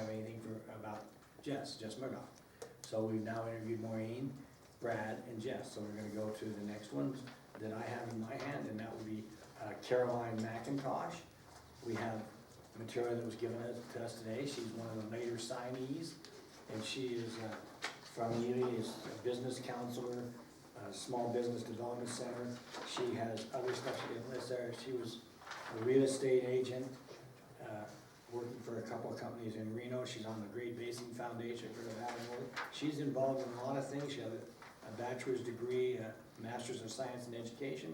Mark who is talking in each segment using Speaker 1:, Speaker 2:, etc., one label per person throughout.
Speaker 1: have anything about Jess Murdoch. So we've now interviewed Maureen, Brad, and Jess, so we're gonna go to the next ones that I have in my hand, and that would be Caroline McIntosh. We have material that was given to us today. She's one of the later signees, and she is from Ely, is a business counselor, small business development center. She has other stuff she didn't list there. She was a real estate agent, working for a couple of companies in Reno. She's on the Great Basin Foundation for the Valley Board. She's involved in a lot of things. She has a bachelor's degree, a master's of science in education,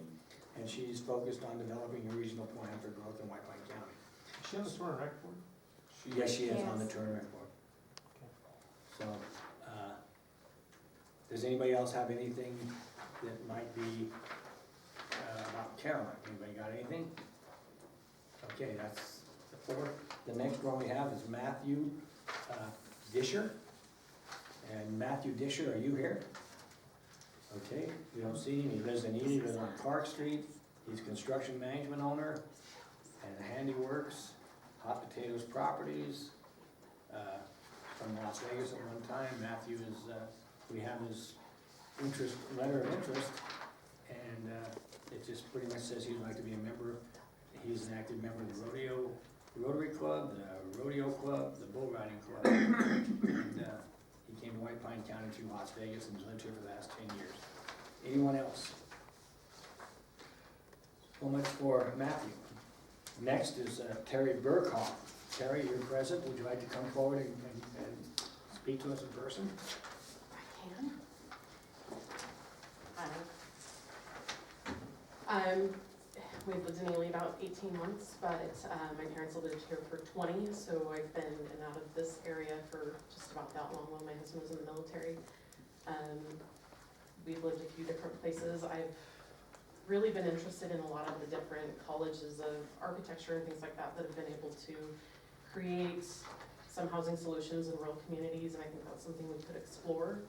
Speaker 1: and she's focused on developing a regional plan for growth in White Pine County.
Speaker 2: Is she on the Turner Rec Board?
Speaker 1: Yes, she is on the
Speaker 3: Yes.
Speaker 1: Turner Rec Board. So, does anybody else have anything that might be about Caroline? Anybody got anything? Okay, that's the fourth. The next one we have is Matthew Disher. And Matthew Disher, are you here? Okay, we don't see him. He lives in Ely, lives on Clark Street. He's construction management owner and Handiworks, Hot Potatoes Properties, from Las Vegas at one time. Matthew is, we have his letter of interest, and it just pretty much says he'd like to be a member. He's an active member of the Rotary Club, the Rodeo Club, the Bull Riding Club. And he came to White Pine County through Las Vegas and has lived here for the last 10 years. Anyone else? So much for Matthew. Next is Terry Burkhoff. Terry, you're present. Would you like to come forward and speak to us in person?
Speaker 4: I can. We've lived in Ely about 18 months, but my parents have lived here for 20, so I've been in and out of this area for just about that long when my husband was in the military. We've lived a few different places. I've really been interested in a lot of the different colleges of architecture and things like that that have been able to create some housing solutions in rural communities, and I think that's something we could explore.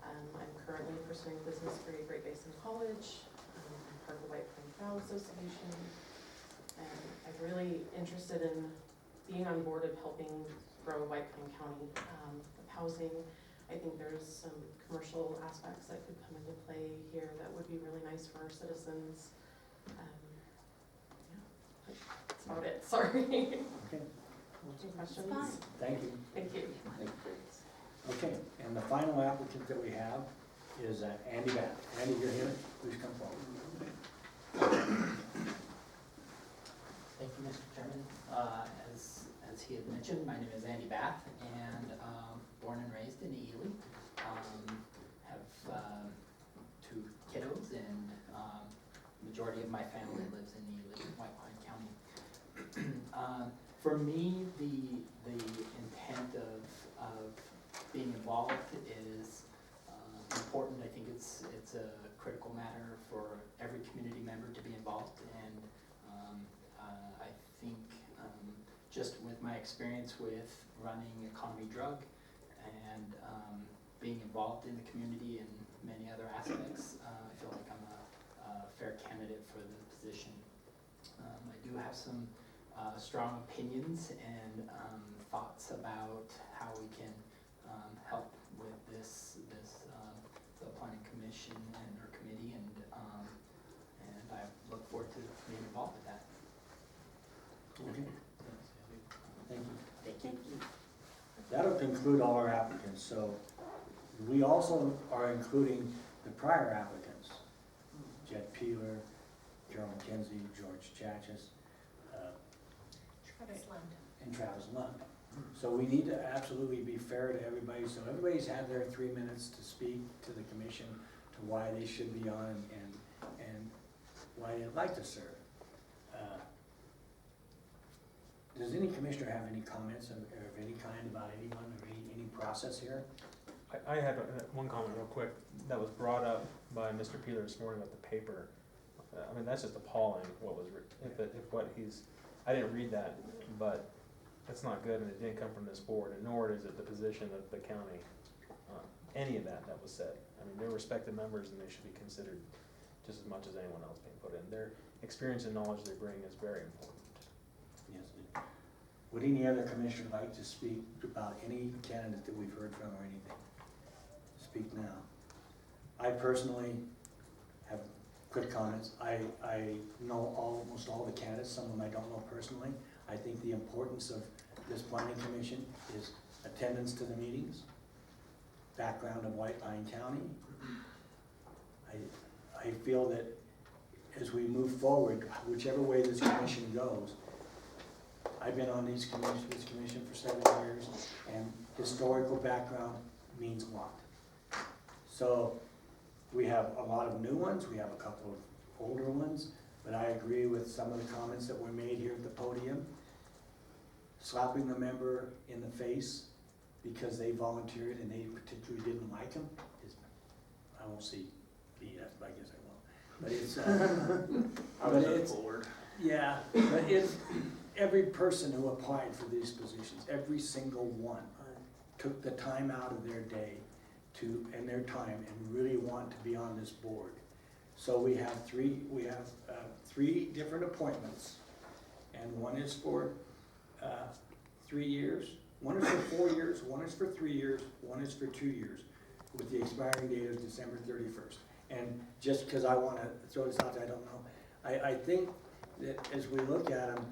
Speaker 4: I'm currently pursuing a business degree at Great Basin College. I'm part of the White Pine Val Association, and I'm really interested in being on board of helping grow White Pine County. With housing, I think there's some commercial aspects that could come into play here that would be really nice for our citizens. Yeah, that's about it, sorry.
Speaker 1: Okay,
Speaker 4: Any questions?
Speaker 3: Fine.
Speaker 1: thank you.
Speaker 4: Thank you.
Speaker 1: Okay, and the final applicant that we have is Andy Bath. Andy, you're here. Please come forward.
Speaker 5: Thank you, Mr. Chairman. As he had mentioned, my name is Andy Bath, and born and raised in Ely. Have 2 kiddos, and majority of my family lives in Ely, White Pine County. For me, the intent of being involved is important. I think it's a critical matter for every community member to be involved, and I think just with my experience with running Economy Drug and being involved in the community in many other aspects, I feel like I'm a fair candidate for the position. I do have some strong opinions and thoughts about how we can help with the planning commission and our committee, and I look forward to being involved with that.
Speaker 1: Okay, thank you.
Speaker 5: Thank you.
Speaker 1: That'll conclude all our applicants, so we also are including the prior applicants. Jed Peeler, Carol McKenzie, George Chachis, and Travis Lund. So we need to absolutely be fair to everybody, so everybody's had their 3 minutes to speak to the commission to why they should be on and why they'd like to serve. Does any commissioner have any comments of any kind about anyone or any process here?
Speaker 2: I had one comment real quick that was brought up by Mr. Peeler this morning about the paper. I mean, that's just appalling what was, I didn't read that, but that's not good, and it didn't come from this board, and nor is it the position of the county. Any of that was said. I mean, they're respected members, and they should be considered just as much as anyone else being put in. Their experience and knowledge they bring is very important.
Speaker 1: Yes. Would any other commissioner like to speak about any candidate that we've heard from or anything? Speak now. I personally have quick comments. I know almost all the candidates, some of them I don't know personally. I think the importance of this planning commission is attendance to the meetings, background of White Pine County. I feel that as we move forward, whichever way this commission goes, I've been on this commission for 7 years, and historical background means a lot. So we have a lot of new ones, we have a couple of older ones, but I agree with some of the comments that were made here at the podium. Slapping the member in the face because they volunteered and they particularly didn't like him is, I won't see BS, but I guess I will. But it's, yeah, but it's, every person who applied for these positions, every single one, took the time out of their day and their time and really want to be on this board. So we have three different appointments, and one is for 3 years, one is for 4 years, one is for 3 years, one is for 2 years, with the expiring date of December 31st. And just because I want to throw this out there, I don't know, I think that as we look at them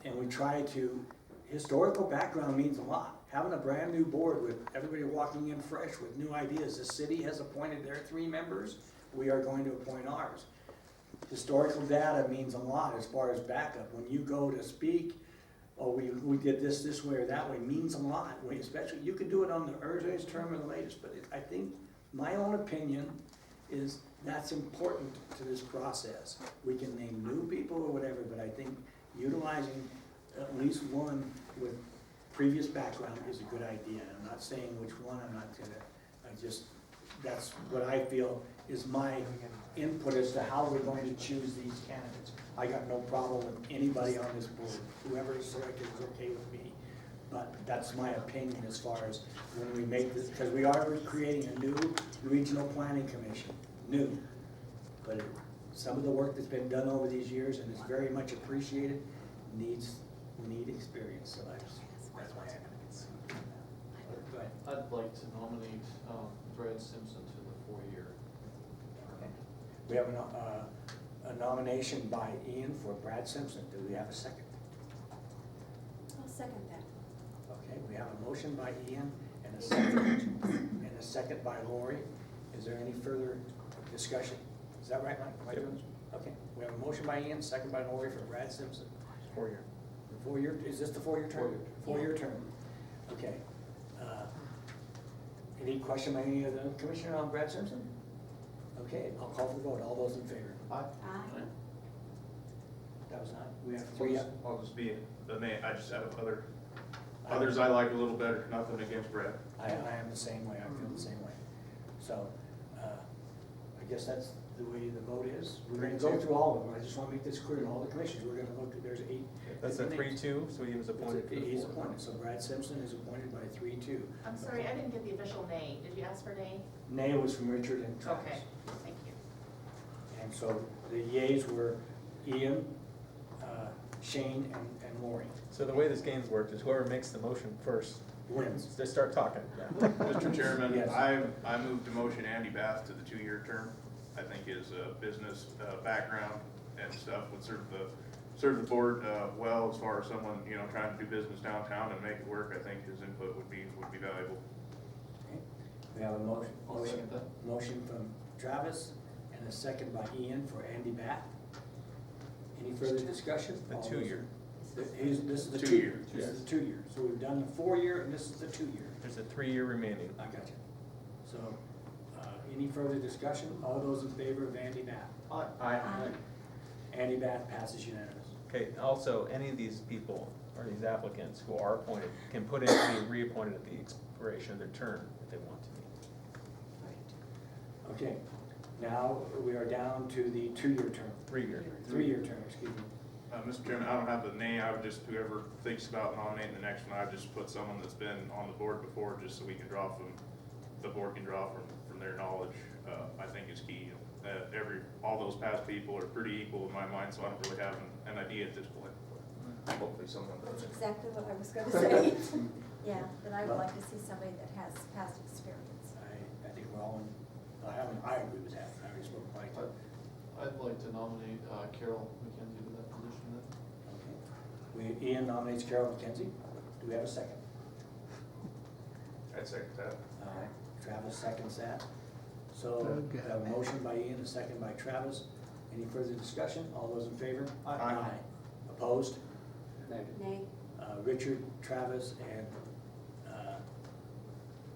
Speaker 1: and we try to, historical background means a lot. Having a brand new board with everybody walking in fresh with new ideas. The city has appointed their 3 members, we are going to appoint ours. Historical data means a lot as far as backup. When you go to speak, oh, we did this way or that way, means a lot. Especially, you could do it on the earliest term or the latest, but I think my own opinion is that's important to this process. We can name new people or whatever, but I think utilizing at least one with previous background is a good idea. I'm not saying which one, that's what I feel is my input as to how we're going to choose these candidates. I got no problem with anybody on this board. Whoever is selected is okay with me. But that's my opinion as far as when we make this, because we are creating a new regional planning commission, new. But some of the work that's been done over these years and is very much appreciated we need experience, so that's why I have it. Go ahead.
Speaker 3: I'd like to nominate Brad Simpson to the 4-year.
Speaker 1: Okay. We have a nomination by Ian for Brad Simpson. Do we have a second?
Speaker 6: I'll second that.
Speaker 1: Okay, we have a motion by Ian and a second by Lori. Is there any further discussion? Is that right, Mike? Am I doing- Okay, we have a motion by Ian, second by Lori for Brad Simpson.
Speaker 2: 4-year.
Speaker 1: 4-year, is this the 4-year term? 4-year term. Okay. Any question by any of the commissioner on Brad Simpson? Okay, I'll call for the vote. All those in favor?
Speaker 3: Aye.
Speaker 6: Aye.
Speaker 1: That was not, we have 3.
Speaker 7: I'll just be the name, I just have others I like a little better, nothing against Brad.
Speaker 1: I am the same way, I feel the same way. So, I guess that's the way the vote is. We're gonna go through all of them. I just wanna make this clear to all the commissioners. We're gonna look, there's 8.
Speaker 2: That's a
Speaker 1: different names.
Speaker 2: 3-2, so he was appointed for the 4.
Speaker 1: He's appointed, so Brad Simpson is appointed by 3-2.
Speaker 8: I'm sorry, I didn't get the official name. Did you ask for name?
Speaker 1: Nay was from Richard and Travis.
Speaker 8: Okay, thank you.
Speaker 1: And so the yeas were Ian, Shane, and Lori.
Speaker 2: So the way this game's worked is whoever makes the motion first,
Speaker 1: Wins.
Speaker 2: just start talking.
Speaker 7: Mr. Chairman,
Speaker 1: Yes.
Speaker 7: I move to motion Andy Bath to the 2-year term. I think his business background and stuff would serve the board well as far as someone, trying to do business downtown and make it work. I think his input would be valuable.
Speaker 1: Okay. We have a motion,
Speaker 3: I'll second that.
Speaker 1: motion from Travis and a second by Ian for Andy Bath. Any further discussion?
Speaker 2: The
Speaker 1: All those-
Speaker 2: 2-year.
Speaker 1: This is the
Speaker 7: 2
Speaker 1: 2-year.
Speaker 7: year.
Speaker 1: This is the 2-year. So we've done the 4-year and this is the 2-year.
Speaker 2: There's a 3-year remaining.
Speaker 1: I got you. So, any further discussion? All those in favor of Andy Bath?
Speaker 3: Aye.
Speaker 6: Aye.
Speaker 1: Andy Bath passes unanimous.
Speaker 2: Okay, also, any of these people, or these applicants who are appointed, can put in to be reappointed at the expiration of their term if they want to be.
Speaker 1: Okay, now we are down to the 2-year term,
Speaker 2: 3-year.
Speaker 1: 3-year term, excuse me.
Speaker 7: Mr. Chairman, I don't have the name, I would just, whoever thinks about nominating the next one, I would just put someone that's been on the board before, just so we can draw from, the board can draw from their knowledge, I think is key. All those past people are pretty equal in my mind, so I don't really have an idea at this point. hopefully someone
Speaker 6: That's
Speaker 7: does.
Speaker 6: exactly what I was gonna say. Yeah, that I would like to see somebody that has past experience.
Speaker 1: I think we're all, I agree with that, I already spoke Mike.
Speaker 3: I'd like to nominate Carol McKenzie to that position then.
Speaker 1: Okay. Ian nominates Carol McKenzie. Do we have a second?
Speaker 7: I'd second that.
Speaker 1: All right, Travis seconds that. So, we have a motion by Ian, a second by Travis. Any further discussion? All those in favor?
Speaker 7: Aye.
Speaker 1: Opposed?
Speaker 6: Nay,
Speaker 1: Richard, Travis, and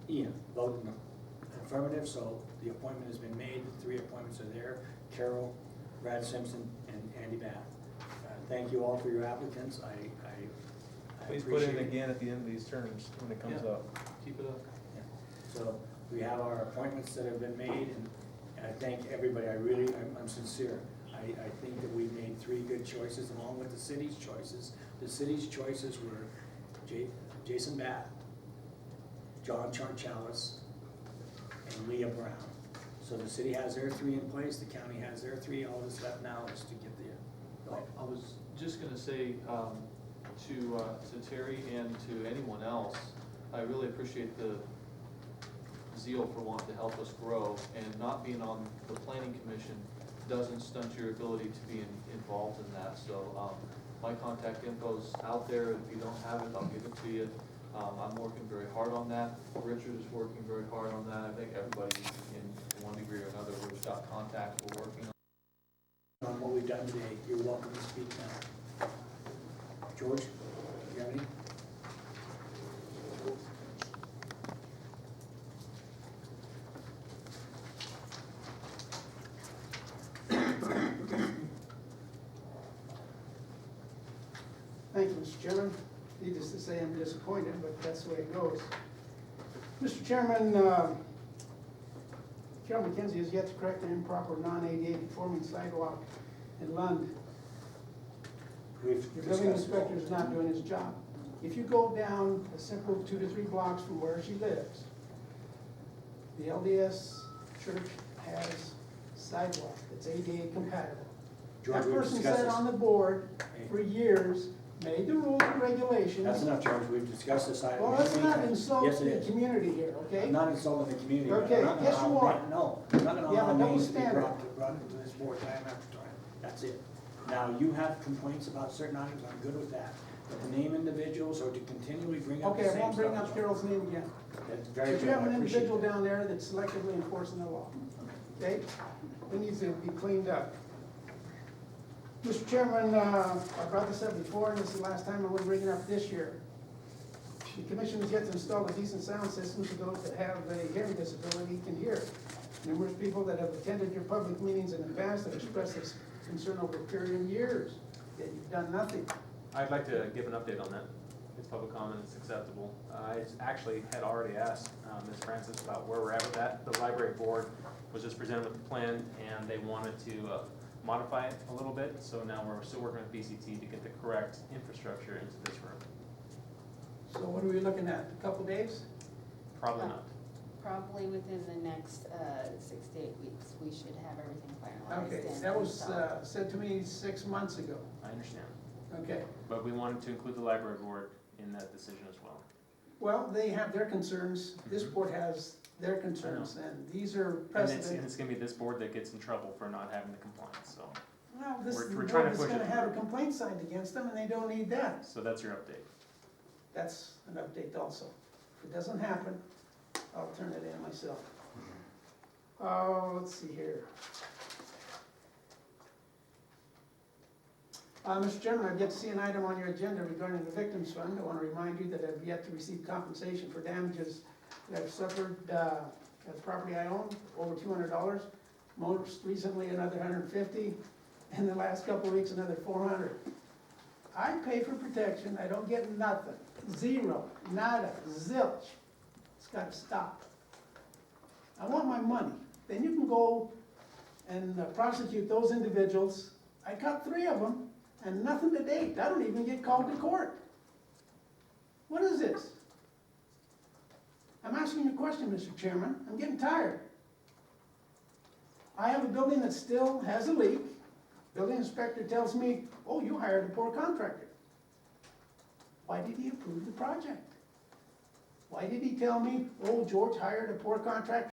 Speaker 1: Ian vote in the affirmative, so the appointment has been made. The 3 appointments are there: Carol, Brad Simpson, and Andy Bath. Thank you all for your applicants. I
Speaker 2: Please put in
Speaker 1: appreciate it.
Speaker 2: again at the end of these terms when it comes
Speaker 3: Yeah.
Speaker 2: up.
Speaker 3: Keep it up.
Speaker 1: So we have our appointments that have been made, and I thank everybody. I'm sincere. I think that we've made 3 good choices along with the city's choices. The city's choices were Jason Bath, John Charchalis, and Leah Brown. So the city has their 3 in place, the county has their 3, all that's left now is to get the,
Speaker 3: I was just gonna say, to Terry and to anyone else, I really appreciate the zeal for wanting to help us grow, and not being on the planning commission doesn't stunt your ability to be involved in that, so, my contact info's out there. If you don't have it, I'll give it to you. I'm working very hard on that. Richard is working very hard on that. I think everybody in one degree or another, we've got contacts, we're working on.
Speaker 1: what we've done today. You're welcome to speak now. George, you have any?
Speaker 9: Thank you, Mr. Chairman. Needless to say, I'm disappointed, but that's the way it goes. Mr. Chairman, Carol McKenzie has yet to correct an improper non-ADA conforming sidewalk in Lund.
Speaker 1: We've
Speaker 9: The building
Speaker 1: discussed
Speaker 9: inspector is not doing his job. If you go down a simple 2 to 3 blocks from where she lives, the LDS church has sidewalk that's ADA compatible.
Speaker 1: George,
Speaker 9: That
Speaker 1: we've
Speaker 9: person
Speaker 1: discussed
Speaker 9: sat
Speaker 1: this.
Speaker 9: on the board
Speaker 1: Hey.
Speaker 9: for years, made the rules and regulations.
Speaker 1: That's enough, George, we've discussed this item.
Speaker 9: Well, let's
Speaker 1: many
Speaker 9: not
Speaker 1: times.
Speaker 9: insult
Speaker 1: Yes, it
Speaker 9: the
Speaker 1: is.
Speaker 9: community here, okay?
Speaker 1: I'm not insulting the community. but I'm
Speaker 9: Okay,
Speaker 1: not gonna
Speaker 9: yes, you
Speaker 1: allow
Speaker 9: are.
Speaker 1: na- No, I'm not gonna
Speaker 9: You have
Speaker 1: allow
Speaker 9: a double
Speaker 1: names to be
Speaker 9: standard.
Speaker 1: brought into this board time after time. That's it. Now, you have complaints about certain items, I'm good with that. But to name individuals or to continually bring up the
Speaker 9: Okay,
Speaker 1: same
Speaker 9: I won't bring
Speaker 1: stuff
Speaker 9: up
Speaker 1: is-
Speaker 9: Carol's name again.
Speaker 1: That's very
Speaker 9: But
Speaker 1: good,
Speaker 9: you have
Speaker 1: I
Speaker 9: an
Speaker 1: appreciate
Speaker 9: individual
Speaker 1: that.
Speaker 9: down there that's selectively enforcing the law, okay? It needs to be cleaned up. Mr. Chairman, I brought this up before, and this is the last time I'm gonna bring it up this year. The commission has yet to install a decent sound system so those that have a hearing disability can hear. Numerous people that have attended your public meetings in the past have expressed this concern over a period of years, yet you've done nothing.
Speaker 2: I'd like to give an update on that. It's public comment, it's acceptable. I actually had already asked Ms. Francis about where we're at with that. The library board was just presented with the plan, and they wanted to modify it a little bit, so now we're still working with BCT to get the correct infrastructure into this room.
Speaker 9: So what are we looking at, a couple days?
Speaker 2: Probably not.
Speaker 10: Probably within the next 6 to 8 weeks, we should have everything finalized.
Speaker 9: Okay,
Speaker 10: and
Speaker 9: that was
Speaker 10: installed.
Speaker 9: said to me 6 months ago.
Speaker 2: I understand.
Speaker 9: Okay,
Speaker 2: But we wanted to include the library board in that decision as well.
Speaker 9: well, they have their concerns, this board has their concerns, and these are
Speaker 2: And it's
Speaker 9: precedent.
Speaker 2: gonna be this board that gets in trouble for not having the compliance, so.
Speaker 9: Well, this is the
Speaker 2: we're
Speaker 9: board
Speaker 2: trying to
Speaker 9: that's
Speaker 2: push
Speaker 9: gonna
Speaker 2: it
Speaker 9: have a
Speaker 2: through.
Speaker 9: complaint signed against them, and they don't need that.
Speaker 2: So that's your update.
Speaker 9: That's an update also. If it doesn't happen, I'll turn it in myself. Oh, let's see here. Mr. Chairman, I've yet to see an item on your agenda regarding the Victims Fund. I want to remind you that I've yet to receive compensation for damages that I've suffered at the property I own, over $200. Most recently, another $150. In the last couple of weeks, another $400. I pay for protection, I don't get nothing. Zero, nada, zilch. It's gotta stop. I want my money. Then you can go and prosecute those individuals. I caught 3 of them, and nothing to date. I don't even get called to court. What is this? I'm asking you a question, Mr. Chairman. I'm getting tired. I have a building that still has a leak. Building inspector tells me, oh, you hired a poor contractor. why did he approve the project? Why did he tell me, oh, George hired a poor contractor